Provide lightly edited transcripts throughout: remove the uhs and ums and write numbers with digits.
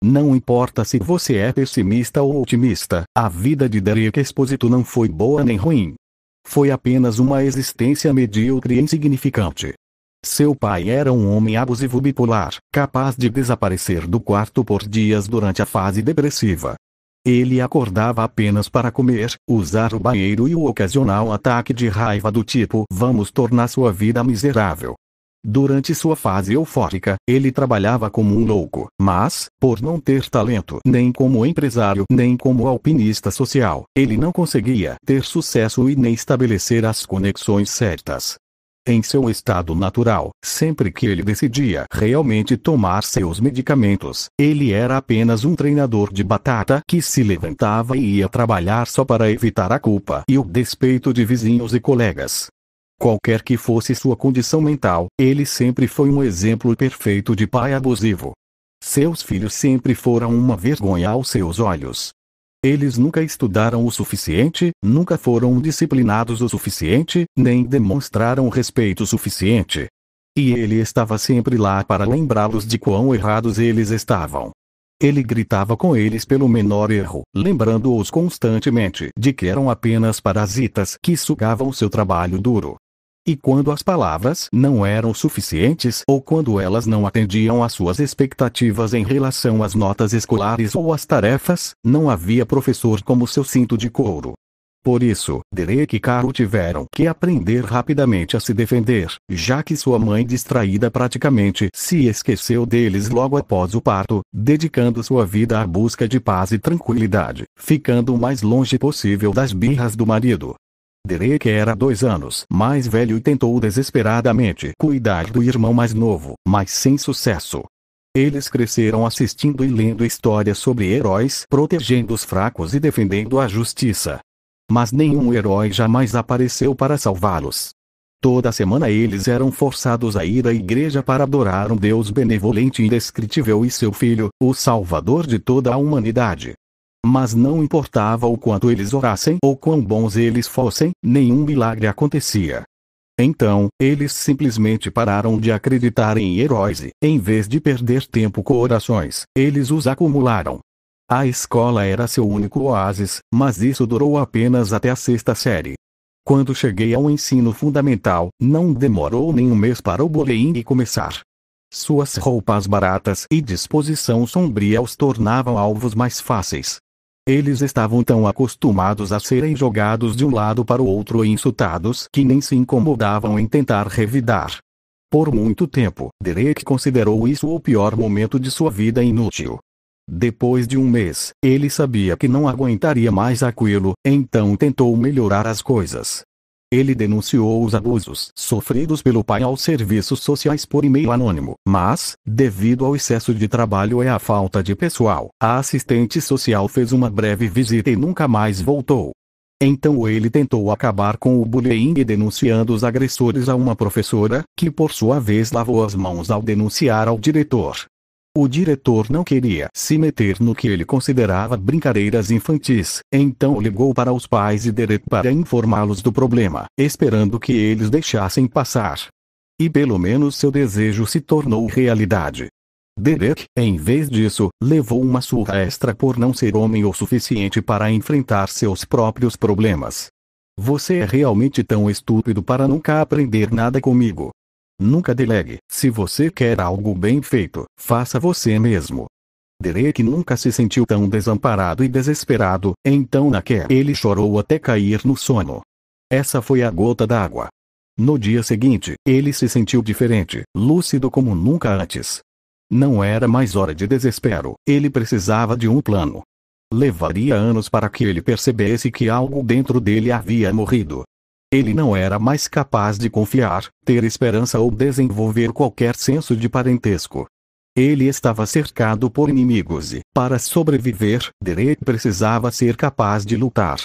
Não importa se você é pessimista ou otimista, a vida de Derek Exposito não foi boa nem ruim. Foi apenas uma existência medíocre e insignificante. Seu pai era um homem abusivo bipolar, capaz de desaparecer do quarto por dias durante a fase depressiva. Ele acordava apenas para comer, usar o banheiro e o ocasional ataque de raiva do tipo "vamos tornar sua vida miserável". Durante sua fase eufórica, ele trabalhava como um louco, mas, por não ter talento nem como empresário nem como alpinista social, ele não conseguia ter sucesso e nem estabelecer as conexões certas. Em seu estado natural, sempre que ele decidia realmente tomar seus medicamentos, ele era apenas um treinador de batata que se levantava e ia trabalhar só para evitar a culpa e o despeito de vizinhos e colegas. Qualquer que fosse sua condição mental, ele sempre foi um exemplo perfeito de pai abusivo. Seus filhos sempre foram uma vergonha aos seus olhos. Eles nunca estudaram o suficiente, nunca foram disciplinados o suficiente, nem demonstraram respeito suficiente. E ele estava sempre lá para lembrá-los de quão errados eles estavam. Ele gritava com eles pelo menor erro, lembrando-os constantemente de que eram apenas parasitas que sugavam seu trabalho duro. E quando as palavras não eram suficientes ou quando elas não atendiam às suas expectativas em relação às notas escolares ou às tarefas, não havia professor como seu cinto de couro. Por isso, Derek e Carol tiveram que aprender rapidamente a se defender, já que sua mãe distraída praticamente se esqueceu deles logo após o parto, dedicando sua vida à busca de paz e tranquilidade, ficando o mais longe possível das birras do marido. Derek era 2 anos mais velho e tentou desesperadamente cuidar do irmão mais novo, mas sem sucesso. Eles cresceram assistindo e lendo histórias sobre heróis protegendo os fracos e defendendo a justiça. Mas nenhum herói jamais apareceu para salvá-los. Toda semana eles eram forçados a ir à igreja para adorar um Deus benevolente e indescritível e seu filho, o Salvador de toda a humanidade. Mas não importava o quanto eles orassem ou quão bons eles fossem, nenhum milagre acontecia. Então, eles simplesmente pararam de acreditar em heróis e, em vez de perder tempo com orações, eles os acumularam. A escola era seu único oásis, mas isso durou apenas até a 6ª série. Quando cheguei ao ensino fundamental, não demorou nem um mês para o bullying começar. Suas roupas baratas e disposição sombria os tornavam alvos mais fáceis. Eles estavam tão acostumados a serem jogados de um lado para o outro e insultados que nem se incomodavam em tentar revidar. Por muito tempo, Derek considerou isso o pior momento de sua vida inútil. Depois de um mês, ele sabia que não aguentaria mais aquilo, então tentou melhorar as coisas. Ele denunciou os abusos sofridos pelo pai aos serviços sociais por e-mail anônimo, mas, devido ao excesso de trabalho e à falta de pessoal, a assistente social fez uma breve visita e nunca mais voltou. Então ele tentou acabar com o bullying denunciando os agressores a uma professora, que por sua vez lavou as mãos ao denunciar ao diretor. O diretor não queria se meter no que ele considerava brincadeiras infantis, então ligou para os pais de Derek para informá-los do problema, esperando que eles deixassem passar. E pelo menos seu desejo se tornou realidade. Derek, em vez disso, levou uma surra extra por não ser homem o suficiente para enfrentar seus próprios problemas. Você é realmente tão estúpido para nunca aprender nada comigo. Nunca delegue. Se você quer algo bem feito, faça você mesmo. Derek nunca se sentiu tão desamparado e desesperado, então ele chorou até cair no sono. Essa foi a gota d'água. No dia seguinte, ele se sentiu diferente, lúcido como nunca antes. Não era mais hora de desespero, ele precisava de um plano. Levaria anos para que ele percebesse que algo dentro dele havia morrido. Ele não era mais capaz de confiar, ter esperança ou desenvolver qualquer senso de parentesco. Ele estava cercado por inimigos e, para sobreviver, Derek precisava ser capaz de lutar.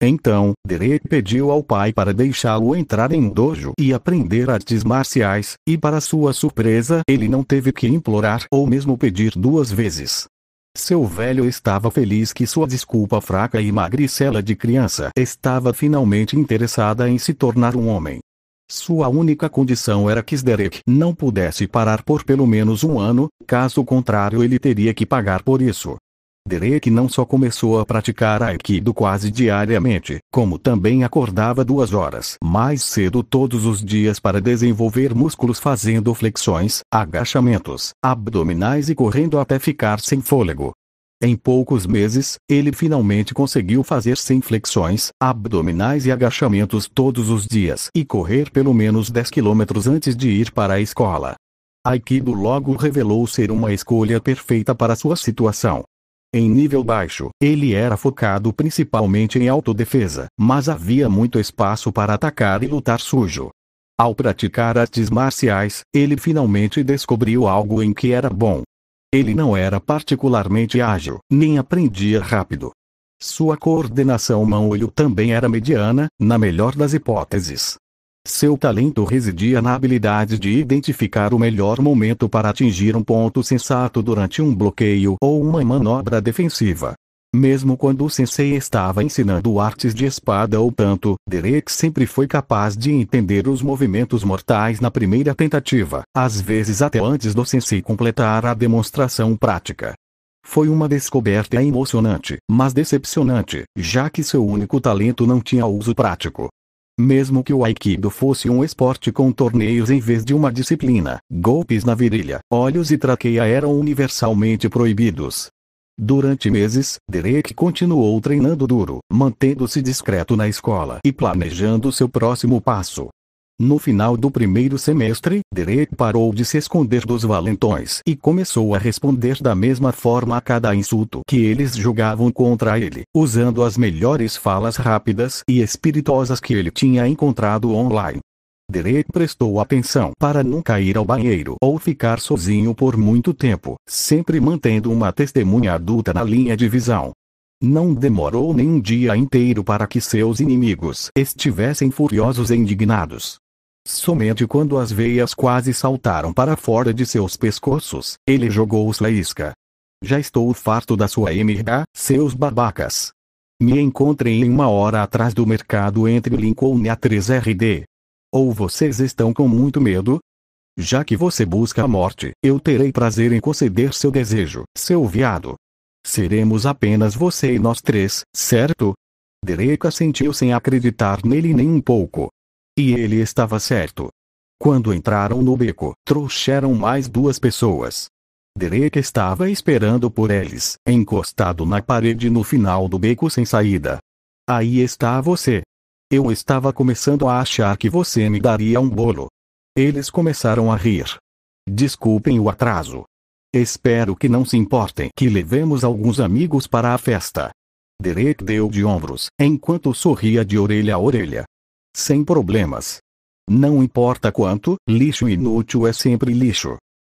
Então, Derek pediu ao pai para deixá-lo entrar em um dojo e aprender artes marciais, e para sua surpresa, ele não teve que implorar ou mesmo pedir 2 vezes. Seu velho estava feliz que sua desculpa fraca e magricela de criança estava finalmente interessada em se tornar um homem. Sua única condição era que Derek não pudesse parar por pelo menos um ano, caso contrário ele teria que pagar por isso. Derek não só começou a praticar Aikido quase diariamente, como também acordava 2 horas mais cedo todos os dias para desenvolver músculos fazendo flexões, agachamentos, abdominais e correndo até ficar sem fôlego. Em poucos meses, ele finalmente conseguiu fazer 100 flexões, abdominais e agachamentos todos os dias e correr pelo menos 10 quilômetros antes de ir para a escola. Aikido logo revelou ser uma escolha perfeita para sua situação. Em nível baixo, ele era focado principalmente em autodefesa, mas havia muito espaço para atacar e lutar sujo. Ao praticar artes marciais, ele finalmente descobriu algo em que era bom. Ele não era particularmente ágil, nem aprendia rápido. Sua coordenação mão-olho também era mediana, na melhor das hipóteses. Seu talento residia na habilidade de identificar o melhor momento para atingir um ponto sensato durante um bloqueio ou uma manobra defensiva. Mesmo quando o sensei estava ensinando artes de espada ou tanto, Derek sempre foi capaz de entender os movimentos mortais na primeira tentativa, às vezes até antes do sensei completar a demonstração prática. Foi uma descoberta emocionante, mas decepcionante, já que seu único talento não tinha uso prático. Mesmo que o Aikido fosse um esporte com torneios em vez de uma disciplina, golpes na virilha, olhos e traqueia eram universalmente proibidos. Durante meses, Derek continuou treinando duro, mantendo-se discreto na escola e planejando seu próximo passo. No final do primeiro semestre, Derek parou de se esconder dos valentões e começou a responder da mesma forma a cada insulto que eles jogavam contra ele, usando as melhores falas rápidas e espirituosas que ele tinha encontrado online. Derek prestou atenção para nunca ir ao banheiro ou ficar sozinho por muito tempo, sempre mantendo uma testemunha adulta na linha de visão. Não demorou nem um dia inteiro para que seus inimigos estivessem furiosos e indignados. Somente quando as veias quase saltaram para fora de seus pescoços, ele jogou sua isca. Já estou farto da sua MH, seus babacas. Me encontrem em 1 hora atrás do mercado entre Lincoln e a 3RD. Ou vocês estão com muito medo? Já que você busca a morte, eu terei prazer em conceder seu desejo, seu viado. Seremos apenas você e nós três, certo? Derek assentiu sem acreditar nele nem um pouco. E ele estava certo. Quando entraram no beco, trouxeram mais 2 pessoas. Derek estava esperando por eles, encostado na parede no final do beco sem saída. Aí está você. Eu estava começando a achar que você me daria um bolo. Eles começaram a rir. Desculpem o atraso. Espero que não se importem que levemos alguns amigos para a festa. Derek deu de ombros, enquanto sorria de orelha a orelha. Sem problemas. Não importa quanto, lixo inútil é sempre lixo.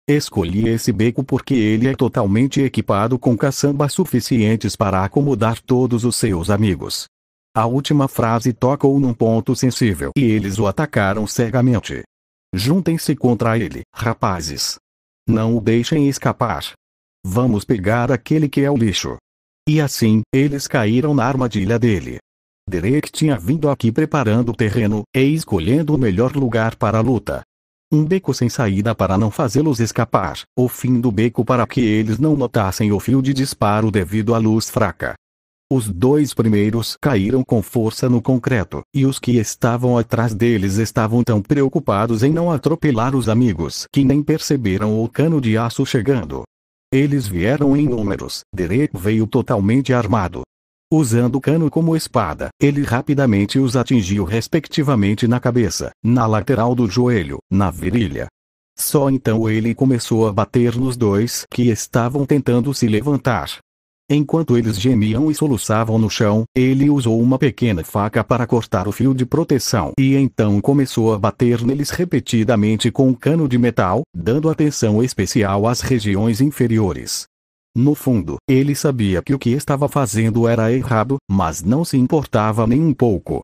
Escolhi esse beco porque ele é totalmente equipado com caçambas suficientes para acomodar todos os seus amigos. A última frase tocou num ponto sensível e eles o atacaram cegamente. Juntem-se contra ele, rapazes. Não o deixem escapar. Vamos pegar aquele que é o lixo. E assim, eles caíram na armadilha dele. Derek tinha vindo aqui preparando o terreno e escolhendo o melhor lugar para a luta. Um beco sem saída para não fazê-los escapar, o fim do beco para que eles não notassem o fio de disparo devido à luz fraca. Os 2 primeiros caíram com força no concreto, e os que estavam atrás deles estavam tão preocupados em não atropelar os amigos que nem perceberam o cano de aço chegando. Eles vieram em números. Derek veio totalmente armado. Usando o cano como espada, ele rapidamente os atingiu respectivamente na cabeça, na lateral do joelho, na virilha. Só então ele começou a bater nos 2 que estavam tentando se levantar. Enquanto eles gemiam e soluçavam no chão, ele usou uma pequena faca para cortar o fio de proteção e então começou a bater neles repetidamente com um cano de metal, dando atenção especial às regiões inferiores. No fundo, ele sabia que o que estava fazendo era errado, mas não se importava nem um pouco.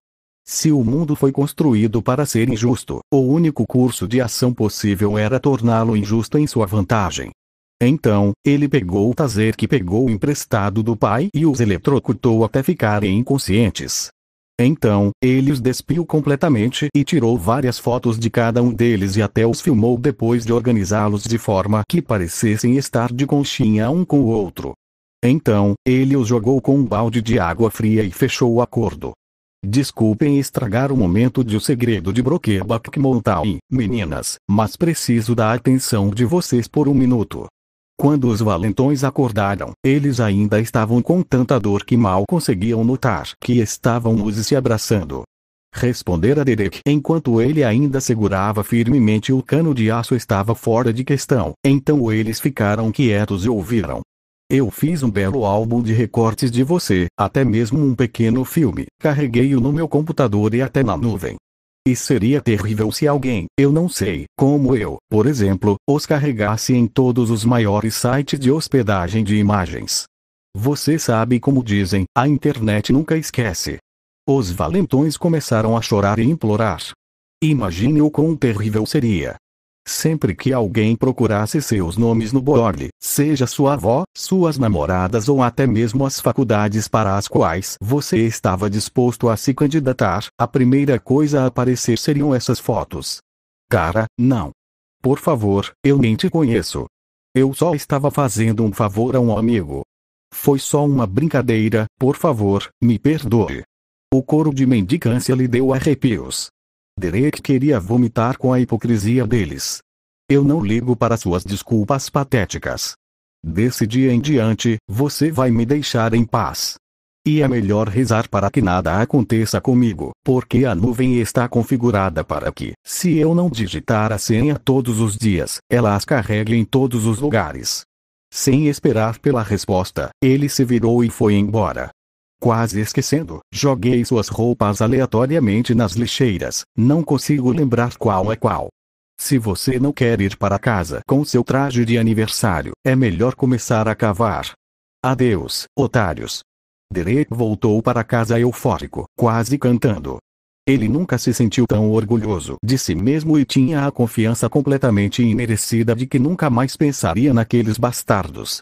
Se o mundo foi construído para ser injusto, o único curso de ação possível era torná-lo injusto em sua vantagem. Então, ele pegou o taser que pegou emprestado do pai e os eletrocutou até ficarem inconscientes. Então, ele os despiu completamente e tirou várias fotos de cada um deles e até os filmou depois de organizá-los de forma que parecessem estar de conchinha um com o outro. Então, ele os jogou com um balde de água fria e fechou o acordo. Desculpem estragar o momento de O Segredo de Brokeback Mountain, meninas, mas preciso da atenção de vocês por um minuto. Quando os valentões acordaram, eles ainda estavam com tanta dor que mal conseguiam notar que estavam se abraçando. Respondera Derek enquanto ele ainda segurava firmemente o cano de aço estava fora de questão, então eles ficaram quietos e ouviram. Eu fiz um belo álbum de recortes de você, até mesmo um pequeno filme, carreguei-o no meu computador e até na nuvem. E seria terrível se alguém, eu não sei, como eu, por exemplo, os carregasse em todos os maiores sites de hospedagem de imagens. Você sabe como dizem, a internet nunca esquece. Os valentões começaram a chorar e implorar. Imagine o quão terrível seria. Sempre que alguém procurasse seus nomes no board, seja sua avó, suas namoradas ou até mesmo as faculdades para as quais você estava disposto a se candidatar, a primeira coisa a aparecer seriam essas fotos. Cara, não. Por favor, eu nem te conheço. Eu só estava fazendo um favor a um amigo. Foi só uma brincadeira, por favor, me perdoe. O coro de mendicância lhe deu arrepios. Derek queria vomitar com a hipocrisia deles. Eu não ligo para suas desculpas patéticas. Desse dia em diante, você vai me deixar em paz. E é melhor rezar para que nada aconteça comigo, porque a nuvem está configurada para que, se eu não digitar a senha todos os dias, ela as carregue em todos os lugares. Sem esperar pela resposta, ele se virou e foi embora. Quase esquecendo, joguei suas roupas aleatoriamente nas lixeiras, não consigo lembrar qual é qual. Se você não quer ir para casa com seu traje de aniversário, é melhor começar a cavar. Adeus, otários. Derek voltou para casa eufórico, quase cantando. Ele nunca se sentiu tão orgulhoso de si mesmo e tinha a confiança completamente imerecida de que nunca mais pensaria naqueles bastardos.